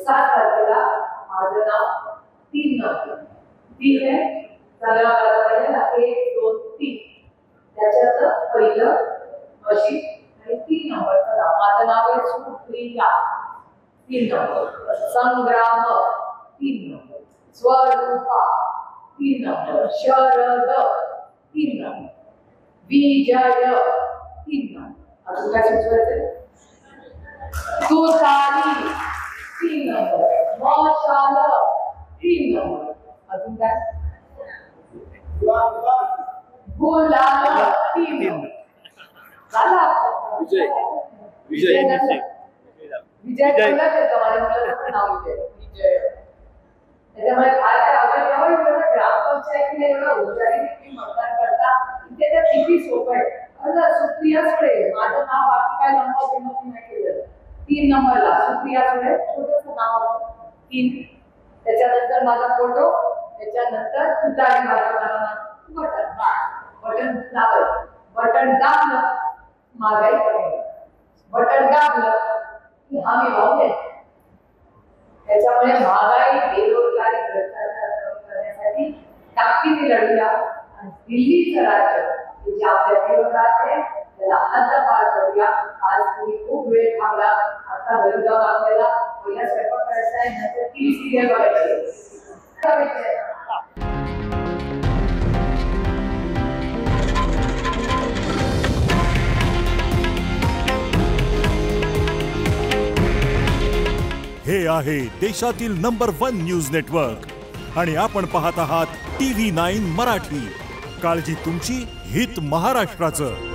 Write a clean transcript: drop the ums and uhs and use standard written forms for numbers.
7 तारखेला माझं नाव 3 नंबर ठीक आहे. सगळ्या पहिला 1 2 3 त्याच्यात पहिलं मशीन आणि 3 नंबरचं नाव. माझं नाव आहे सुप्रिया 3 नंबर. संग्राम 3 नंबर. स्वरूपा 3 नंबर. शरद 3 नंबर. विजय 3 नंबर. अजून काय सुचवायचं? तुतारी 3 नंबर. मशाल 3 नंबर. अजून काय? गुलाल 3 नंबर. झाला विजय विजय विजय तुला त्याचं माझ्या मुलाचं नाव विजय. त्याच्यामुळे काय काय आपण जेव्हा एवढं ग्रामपंचायतीने एवढं हुशारी मतदान करता इथे तर किती सोपं आहे. अरे सुप्रियाकडे माझं नाव बाकी काय लंबा नाही केलं. 3 नंबरला सुप्रियाकडे छोटंसं नाव 3. त्याच्यानंतर माझा फोटो. त्याच्यानंतर तुतारी माझ्या बटन दाबायचं. बटन दाबलं महागाई कमी. बटन दाबलं की हमी भाव देतो. त्याच्यामुळे महागाई बेरोजगारी भ्रष्टाचार कमी करण्यासाठी ताकदीने लढूया आणि दिल्लीचं राज्य जे आपल्या विरोधात आहे त्याला हद्दपार करूया. आज तुम्ही खूप वेळ थांबला. आता घरी जाऊन आपल्याला पहिला स्वयंपाक करायचा आहे नंतर टीव्ही सिरियल बघायची. हे आहे देशातील नंबर 1 न्यूज नेटवर्क आणि आपण पाहत आहात TV9 मराठी. काळजी तुमची, हित महाराष्ट्राचं.